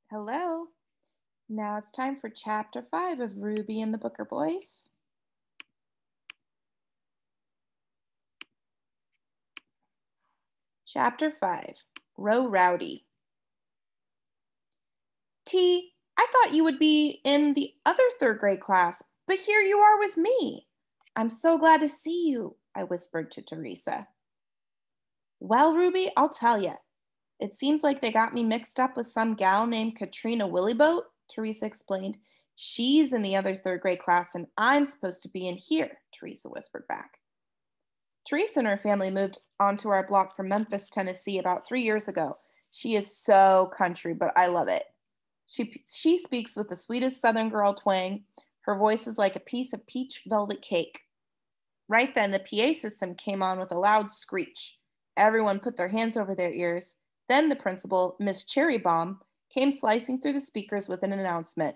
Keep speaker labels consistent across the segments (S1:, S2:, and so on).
S1: Hello. Now it's time for chapter 5 of Ruby and the Booker Boys. Chapter 5, Row Rowdy. T, I thought you would be in the other third grade class, but here you are with me. I'm so glad to see you, I whispered to Teresa. Well, Ruby, I'll tell you. It seems like they got me mixed up with some gal named Katrina Willieboat, Teresa explained. She's in the other third grade class, and I'm supposed to be in here, Teresa whispered back. Teresa and her family moved onto our block from Memphis, Tennessee about 3 years ago. She is so country, but I love it. She speaks with the sweetest Southern girl twang. Her voice is like a piece of peach velvet cake. Right then, the PA system came on with a loud screech. Everyone put their hands over their ears. Then the principal, Miss Cherrybomb, came slicing through the speakers with an announcement.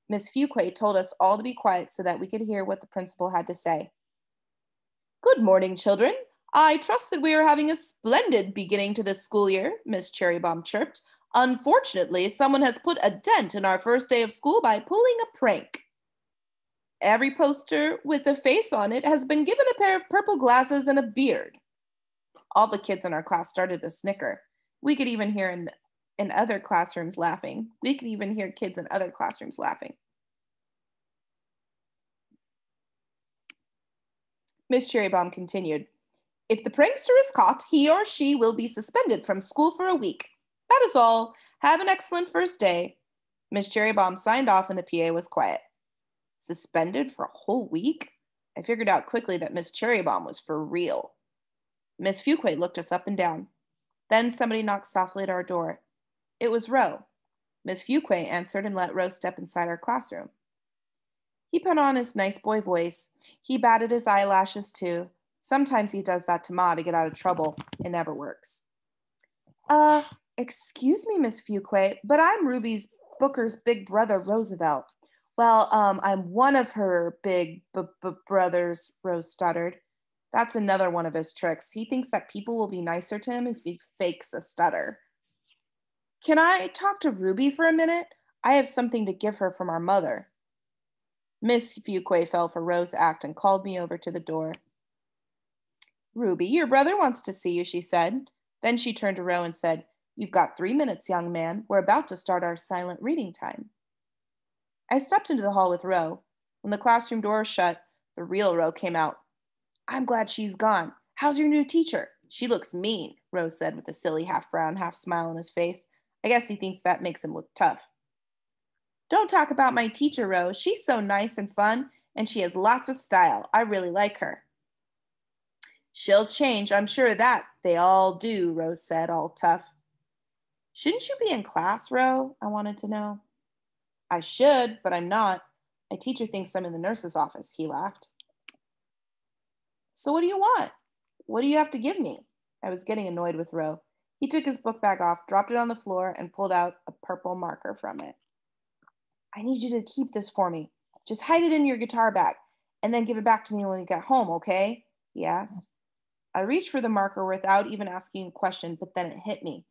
S1: Miss Fuquay told us all to be quiet so that we could hear what the principal had to say. Good morning, children. I trust that we are having a splendid beginning to this school year, Miss Cherrybomb chirped. Unfortunately, someone has put a dent in our first day of school by pulling a prank. Every poster with a face on it has been given a pair of purple glasses and a beard. All the kids in our class started to snicker. We could even hear in other classrooms laughing. We could even hear kids in other classrooms laughing. Miss Cherrybomb continued, If the prankster is caught, he or she will be suspended from school for a week. That is all. Have an excellent first day. Miss Cherrybomb signed off and the PA was quiet. Suspended for a whole week? I figured out quickly that Miss Cherrybomb was for real. Miss Fuquay looked us up and down. Then somebody knocked softly at our door. It was Roe. Miss Fuquay answered and let Roe step inside our classroom. He put on his nice boy voice. He batted his eyelashes too. Sometimes he does that to Ma to get out of trouble. It never works. Excuse me, Miss Fuquay, but I'm Ruby's Booker's big brother, Roosevelt. Well, I'm one of her big brothers, Rose stuttered. That's another one of his tricks. He thinks that people will be nicer to him if he fakes a stutter. Can I talk to Ruby for a minute? I have something to give her from our mother. Miss Fuquay fell for Rose's act and called me over to the door. Ruby, your brother wants to see you, she said. Then she turned to Roe and said, You've got 3 minutes, young man. We're about to start our silent reading time. I stepped into the hall with Roe. When the classroom door shut, the real Roe came out. I'm glad she's gone. How's your new teacher? She looks mean, Rose said with a silly half-frown, half-smile on his face. I guess he thinks that makes him look tough. Don't talk about my teacher, Rose. She's so nice and fun, and she has lots of style. I really like her. She'll change, I'm sure of that. They all do, Rose said, all tough. Shouldn't you be in class, Ro? I wanted to know. I should, but I'm not. My teacher thinks I'm in the nurse's office, he laughed. So what do you want? What do you have to give me? I was getting annoyed with Ro. He took his book bag off, dropped it on the floor, and pulled out a purple marker from it. I need you to keep this for me. Just hide it in your guitar bag, and then give it back to me when you get home, okay? He asked. I reached for the marker without even asking a question, but then it hit me.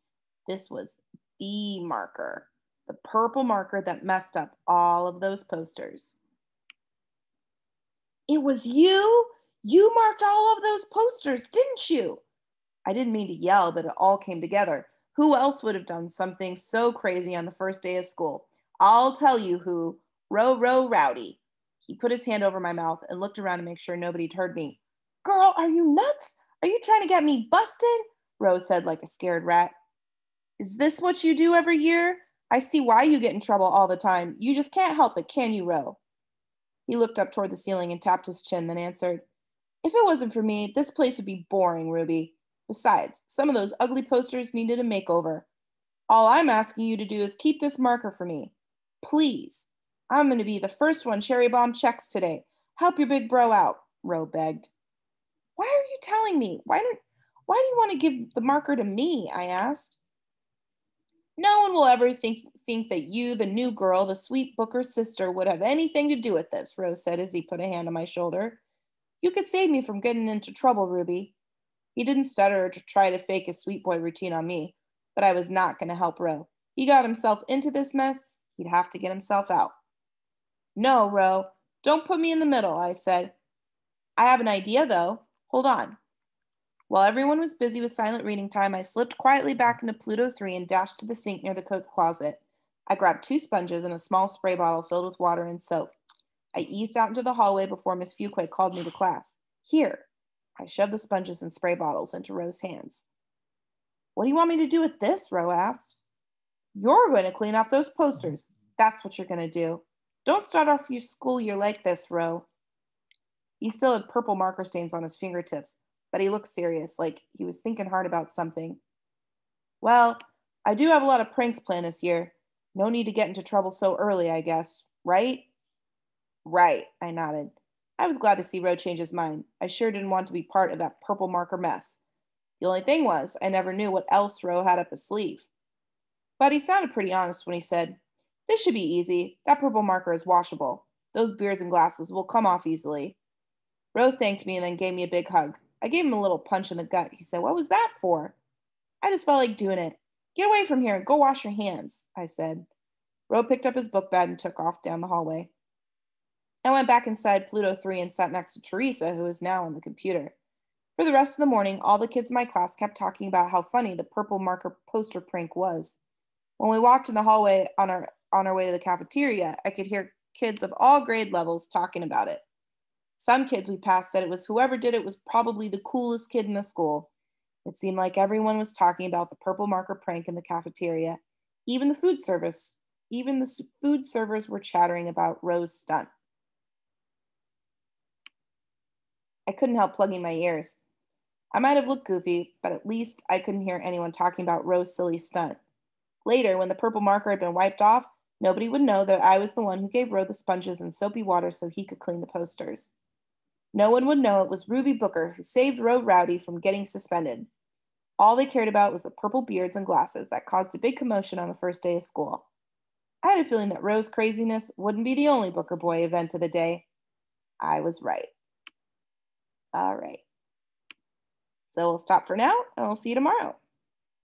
S1: This was the marker, the purple marker that messed up all of those posters. It was you? You marked all of those posters, didn't you? I didn't mean to yell, but it all came together. Who else would have done something so crazy on the first day of school? I'll tell you who. Row Rowdy. He put his hand over my mouth and looked around to make sure nobody'd heard me. Girl, are you nuts? Are you trying to get me busted? Rose said like a scared rat. Is this what you do every year? I see why you get in trouble all the time. You just can't help it, can you, Roe? He looked up toward the ceiling and tapped his chin, then answered, If it wasn't for me, this place would be boring, Ruby. Besides, some of those ugly posters needed a makeover. All I'm asking you to do is keep this marker for me. Please. I'm going to be the first one Cherrybomb checks today. Help your big bro out, Roe begged. Why are you telling me? Why do you want to give the marker to me? I asked. No one will ever think that you, the new girl, the sweet Booker's sister, would have anything to do with this, Rose said as he put a hand on my shoulder. You could save me from getting into trouble, Ruby. He didn't stutter or try to fake his sweet boy routine on me, but I was not going to help Ro. He got himself into this mess, he'd have to get himself out. No, Ro, don't put me in the middle, I said. I have an idea, though. Hold on. While everyone was busy with silent reading time, I slipped quietly back into Pluto 3 and dashed to the sink near the coat closet. I grabbed 2 sponges and a small spray bottle filled with water and soap. I eased out into the hallway before Miss Fuquay called me to class. Here. I shoved the sponges and spray bottles into Ro's hands. What do you want me to do with this? Ro asked. You're going to clean off those posters. That's what you're going to do. Don't start off your school year like this, Ro. He still had purple marker stains on his fingertips, but he looked serious, like he was thinking hard about something. Well, I do have a lot of pranks planned this year. No need to get into trouble so early, I guess, right? Right, I nodded. I was glad to see Ro change his mind. I sure didn't want to be part of that purple marker mess. The only thing was, I never knew what else Ro had up his sleeve. But he sounded pretty honest when he said, This should be easy. That purple marker is washable. Those beers and glasses will come off easily. Ro thanked me and then gave me a big hug. I gave him a little punch in the gut. He said, What was that for? I just felt like doing it. Get away from here and go wash your hands, I said. Ro picked up his book bag and took off down the hallway. I went back inside Pluto 3 and sat next to Teresa, who was now on the computer. For the rest of the morning, all the kids in my class kept talking about how funny the purple marker poster prank was. When we walked in the hallway on our way to the cafeteria, I could hear kids of all grade levels talking about it. Some kids we passed said it was whoever did it was probably the coolest kid in the school. It seemed like everyone was talking about the purple marker prank in the cafeteria. Even the food service, even the food servers were chattering about Ro's stunt. I couldn't help plugging my ears. I might have looked goofy, but at least I couldn't hear anyone talking about Ro's silly stunt. Later, when the purple marker had been wiped off, nobody would know that I was the one who gave Ro the sponges and soapy water so he could clean the posters. No one would know it was Ruby Booker who saved Ro Rowdy from getting suspended. All they cared about was the purple beards and glasses that caused a big commotion on the first day of school. I had a feeling that Ro's craziness wouldn't be the only Booker boy event of the day. I was right. All right. So we'll stop for now, and we'll see you tomorrow.